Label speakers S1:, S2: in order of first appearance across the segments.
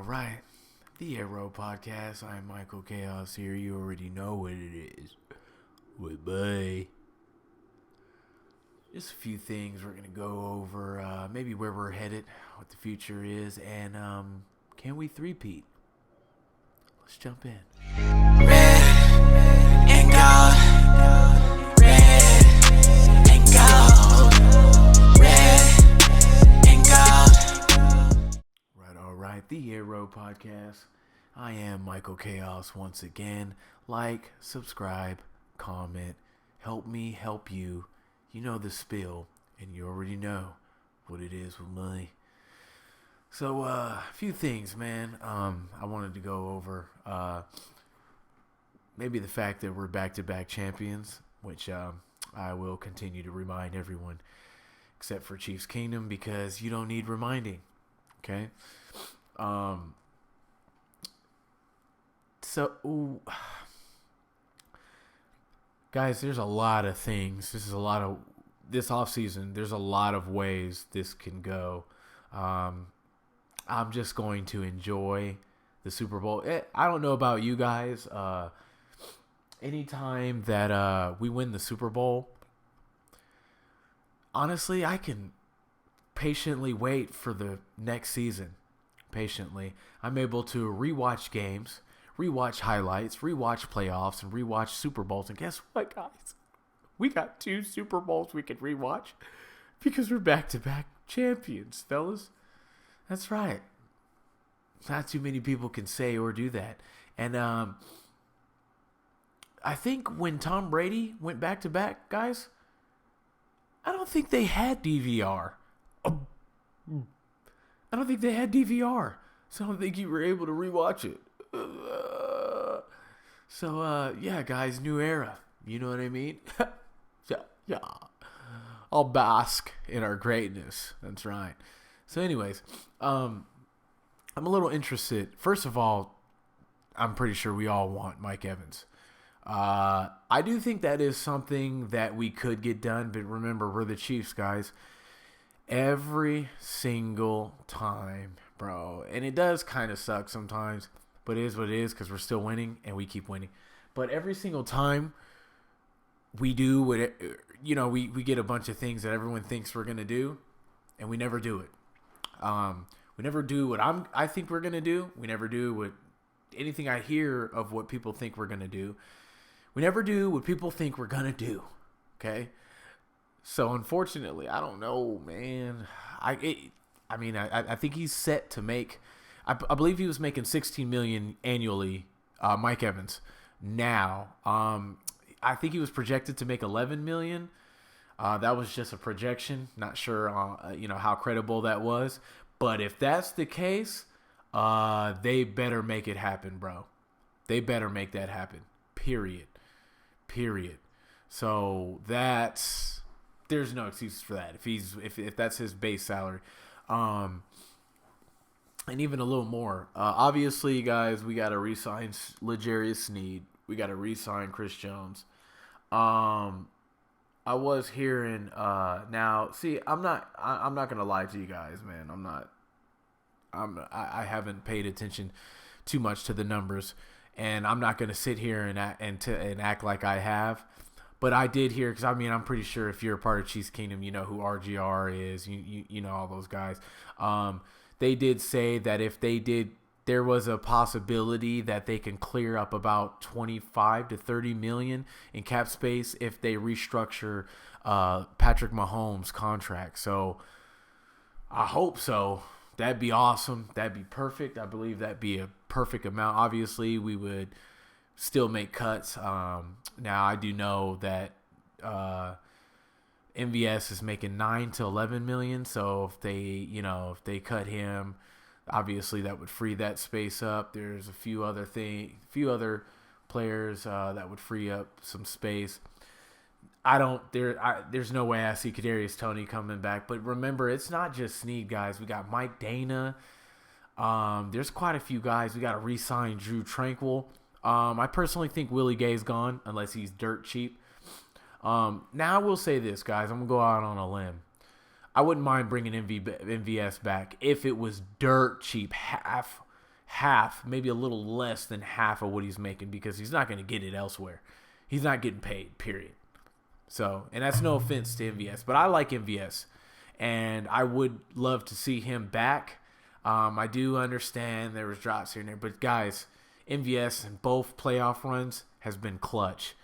S1: right. The Arrow Podcast. I'm Michael Chaos here. You already know what it is. Bye. Just a few things we're going to go over. Maybe where we're headed, what the future is, and can we three-peat? Let's jump in.
S2: Red and gold. Red and gold. Red and gold.
S1: Alright, the Arrow Podcast. I am Michael Chaos once again. Like, subscribe, comment, help me help you. You know the spiel, and you already know what it is with money. So, a few things, man. I wanted to go over maybe the fact that we're back-to-back champions, which I will continue to remind everyone, except for Chiefs Kingdom, because you don't need reminding. Okay. Guys, there's a lot of things. This offseason, there's a lot of ways this can go. I'm just going to enjoy the Super Bowl. I don't know about you guys. Anytime that we win the Super Bowl, honestly, I can patiently wait for the next season. Patiently. I'm able to rewatch games, rewatch highlights, rewatch playoffs, and rewatch Super Bowls. And guess what, guys? We got 2 Super Bowls we can rewatch because we're back-to-back champions, fellas. That's right. Not too many people can say or do that. And I think when Tom Brady went back-to-back, guys, I don't think they had DVR. I don't think they had DVR, so I don't think you were able to rewatch it. Yeah, guys, new era. You know what I mean? yeah. I'll bask in our greatness. That's right. So, anyways, I'm a little interested. First of all, I'm pretty sure we all want Mike Evans. I do think that is something that we could get done, but remember, we're the Chiefs, guys. Every single time, bro. And it does kind of suck sometimes, but it is what it is because we're still winning and we keep winning. But every single time we do what, we get a bunch of things that everyone thinks we're going to do, and we never do it. We never do what I think we're going to do. We never do what anything I hear of what people think we're going to do. We never do what people think we're going to do. Okay? So, unfortunately, I don't know, man. I think he's set to make. I believe he was making $16 million annually. Mike Evans. Now, I think he was projected to make $11 million. That was just a projection. Not sure, how credible that was. But if that's the case, they better make it happen, bro. They better make that happen. Period. So there's no excuses for that. If that's his base salary, and even a little more. Obviously, guys, we got to re-sign L'Jarius Sneed. We got to re-sign Chris Jones. I was hearing now. See, I'm not gonna lie to you guys, man. I haven't paid attention too much to the numbers, and I'm not gonna sit here and act like I have. But I did hear, because I'm pretty sure if you're a part of Chiefs Kingdom, you know who RGR is. You know all those guys. They did say that if there was a possibility that they can clear up about 25 to 30 million in cap space if they restructure Patrick Mahomes' contract. So I hope so. That'd be awesome. That'd be perfect. I believe that'd be a perfect amount. Obviously, we would still make cuts. Now I do know that MVS is making 9 to 11 million. So if they cut him, obviously that would free that space up. There's a few other players that would free up some space. There's no way I see Kadarius Toney coming back. But remember, it's not just Snead, guys. We got Mike Dana. There's quite a few guys. We got to re-sign Drew Tranquil. I personally think Willie Gay's gone unless he's dirt cheap. Now I will say this, guys. I'm going to go out on a limb. I wouldn't mind bringing MVS back if it was dirt cheap, half, maybe a little less than half of what he's making because he's not going to get it elsewhere. He's not getting paid, period. So, and that's no offense to MVS, but I like MVS, and I would love to see him back. I do understand there was drops here and there, but guys, MVS in both playoff runs has been clutch.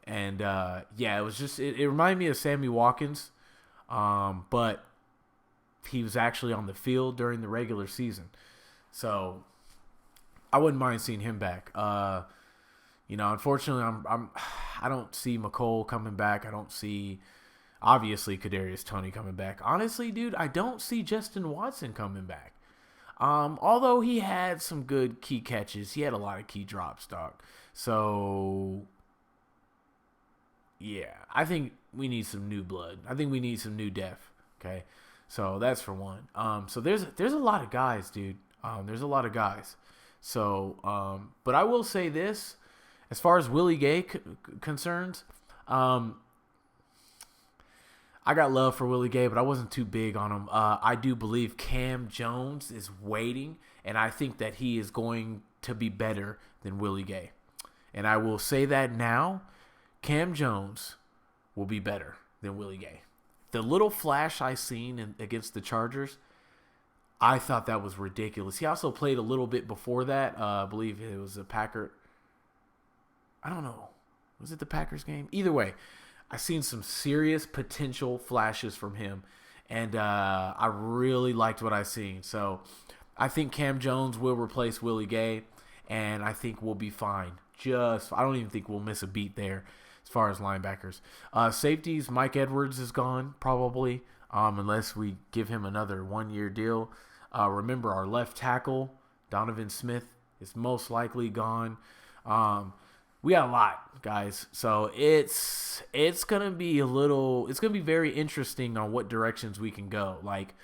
S1: And, it was just, it reminded me of Sammy Watkins, but he was actually on the field during the regular season. So I wouldn't mind seeing him back. Unfortunately, I don't see McCole coming back. I don't see, obviously, Kadarius Toney coming back. Honestly, dude, I don't see Justin Watson coming back. Although he had some good key catches, he had a lot of key drops, dog. So yeah, I think we need some new blood. I think we need some new depth. Okay, so that's for one. So there's a lot of guys, dude. There's a lot of guys. So, but I will say this, as far as Willie Gay concerns, I got love for Willie Gay, but I wasn't too big on him. I do believe Cam Jones is waiting, and I think that he is going to be better than Willie Gay. And I will say that now, Cam Jones will be better than Willie Gay. The little flash I seen against the Chargers, I thought that was ridiculous. He also played a little bit before that. I believe it was a Packer. I don't know. Was it the Packers game? Either way, I've seen some serious potential flashes from him, and I really liked what I've seen. So I think Cam Jones will replace Willie Gay, and I think we'll be fine. I don't even think we'll miss a beat there as far as linebackers. Safeties, Mike Edwards is gone probably, unless we give him another 1-year deal. Remember, our left tackle, Donovan Smith, is most likely gone. We got a lot, guys. So it's gonna be very interesting on what directions we can go. Like,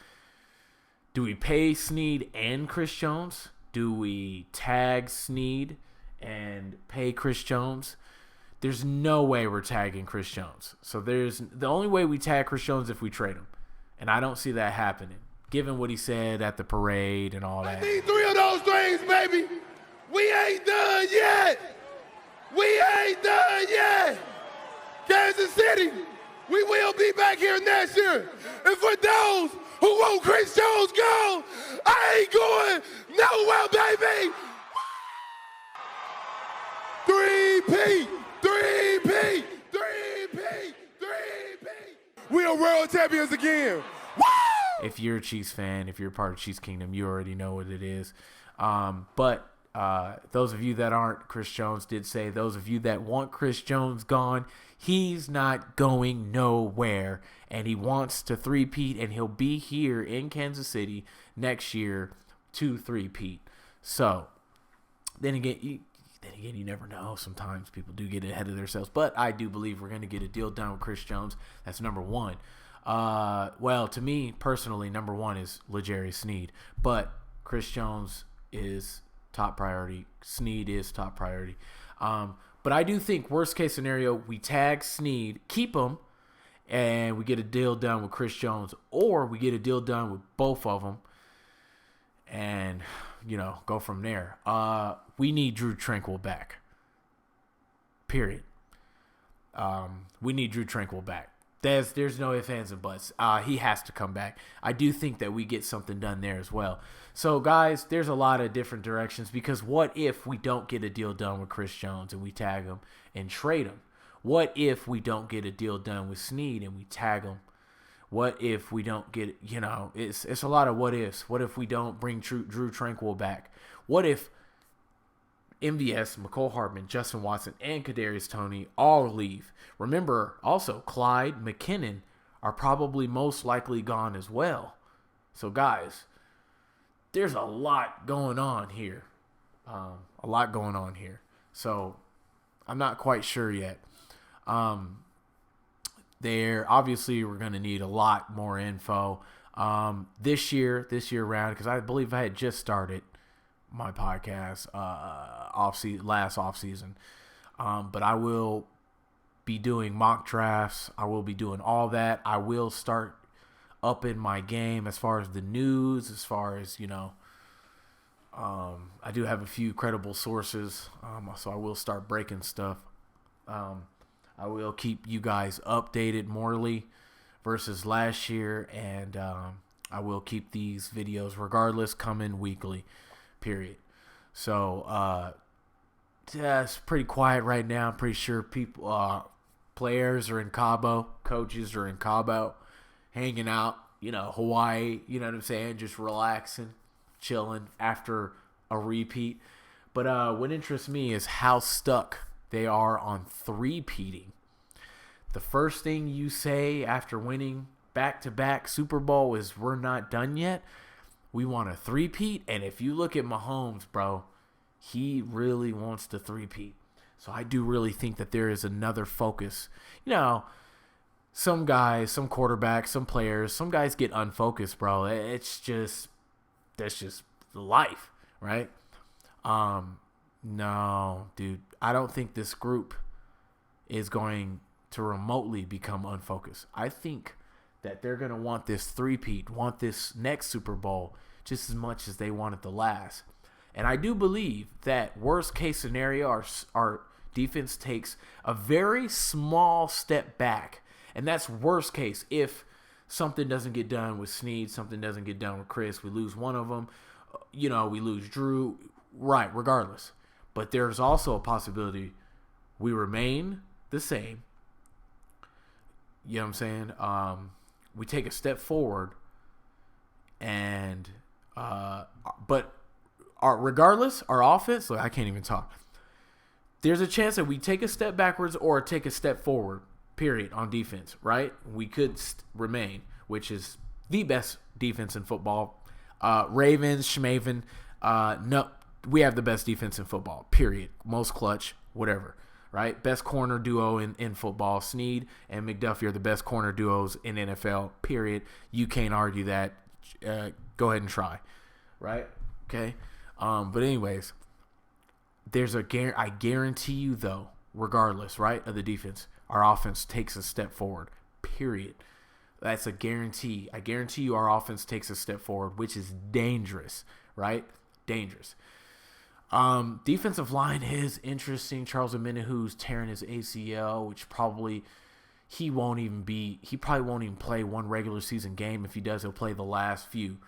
S1: do we pay Snead and Chris Jones? Do we tag Snead and pay Chris Jones? There's no way we're tagging Chris Jones. So the only way we tag Chris Jones if we trade him. And I don't see that happening, given what he said at the parade and all that.
S3: I need 3 of those things, baby. We ain't done yet. We ain't done yet. Kansas City, we will be back here next year. And for those who want Chris Jones gone, I ain't going nowhere, baby. Three-peat, three-peat, three-peat, three-peat. We are world champions again. Woo!
S1: If you're a Chiefs fan, if you're part of Chiefs Kingdom, you already know what it is. But those of you that aren't, Chris Jones did say, those of you that want Chris Jones gone, he's not going nowhere, and he wants to three-peat, and he'll be here in Kansas City next year to three-peat. So, then again, you never know. Sometimes people do get ahead of themselves, but I do believe we're going to get a deal done with Chris Jones. That's number one. Well, to me personally, number one is L'Jarius Sneed, but Chris Jones is top priority. Sneed is top priority. But I do think worst case scenario, we tag Sneed, keep him, and we get a deal done with Chris Jones, or we get a deal done with both of them, and go from there. We need Drew Tranquil back. Period. We need Drew Tranquil back. There's no ifs, ands, and buts. He has to come back. I do think that we get something done there as well. So, guys, there's a lot of different directions, because what if we don't get a deal done with Chris Jones and we tag him and trade him? What if we don't get a deal done with Snead and we tag him? What if we don't get, it's a lot of what ifs. What if we don't bring Drew Tranquil back? What if MVS, McCole Hardman, Justin Watson, and Kadarius Toney all leave? Remember, also, Clyde, McKinnon are probably most likely gone as well. So, guys, there's a lot going on here. So, I'm not quite sure yet. Obviously, we're going to need a lot more info this year round, because I believe I had just started my podcast last offseason. But I will be doing mock drafts. I will be doing all that. I will start up in my game as far as the news, as far as, I do have a few credible sources, so I will start breaking stuff. I will keep you guys updated morally versus last year, and I will keep these videos regardless coming weekly, period. So yeah, it's pretty quiet right now. I'm pretty sure players are in Cabo, coaches are in Cabo, hanging out, Hawaii, you know what I'm saying, just relaxing, chilling after a repeat. But what interests me is how stuck they are on three-peating. The first thing you say after winning back-to-back Super Bowl is, we're not done yet. We want a three-peat. And if you look at Mahomes, bro, he really wants to three-peat. So I do really think that there is another focus. Some guys, some quarterbacks, some players, some guys get unfocused, bro. That's just life, right? No, dude. I don't think this group is going to remotely become unfocused. I think that they're going to want this three-peat, want this next Super Bowl just as much as they wanted the last. And I do believe that worst case scenario, our defense takes a very small step back. And that's worst case. If something doesn't get done with Snead, something doesn't get done with Chris, we lose one of them, we lose Drew, right, regardless. But there's also a possibility we remain the same. You know what I'm saying? We take a step forward, and but regardless, our offense, look, I can't even talk. There's a chance that we take a step backwards or take a step forward, period, on defense, right? We could remain, which is the best defense in football. Ravens, Schmaven, no, we have the best defense in football, period. Most clutch, whatever, right? Best corner duo in football. Snead and McDuffie are the best corner duos in NFL, period. You can't argue that. Go ahead and try, right? Okay. But anyways, I guarantee you, though, regardless, right, of the defense, our offense takes a step forward, period. That's a guarantee. I guarantee you our offense takes a step forward, which is dangerous, right? Dangerous. Defensive line is interesting. Charles Omenihu's tearing his ACL, which probably he probably won't even play one regular season game. If he does, he'll play the last few,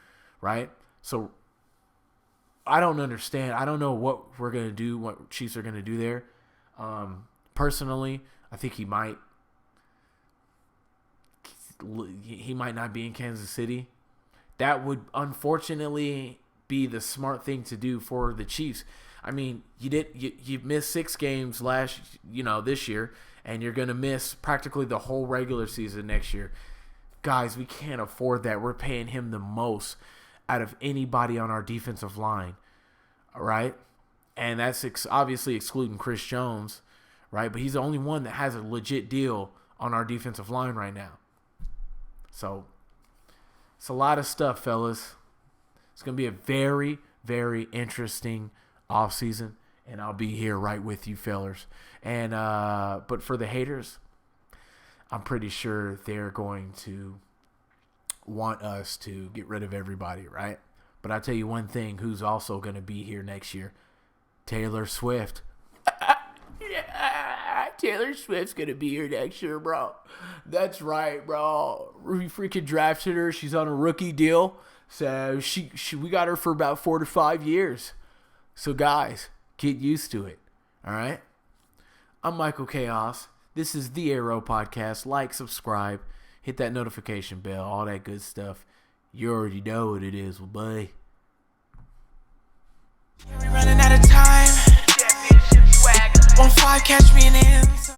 S1: right? So I don't understand. I don't know what we're going to do, what Chiefs are going to do there. Personally, I think he might not be in Kansas City. That would unfortunately be the smart thing to do for the Chiefs. I mean, you missed 6 games this year, and you're going to miss practically the whole regular season next year. Guys, we can't afford that. We're paying him the most out of anybody on our defensive line, all right? And that's obviously excluding Chris Jones, right? But he's the only one that has a legit deal on our defensive line right now. So it's a lot of stuff, fellas. It's going to be a very, very interesting offseason, and I'll be here right with you, fellers. And but for the haters, I'm pretty sure they're going to want us to get rid of everybody, right? But I'll tell you one thing, who's also going to be here next year? Taylor Swift. Yeah, Taylor Swift's going to be here next year, bro. That's right, bro. We freaking drafted her. She's on a rookie deal. So we got her for about 4 to 5 years. So guys, get used to it. All right? I'm Michael Chaos. This is the Arrow Podcast. Like, subscribe, hit that notification bell, all that good stuff. You already know what it is. Well, bye.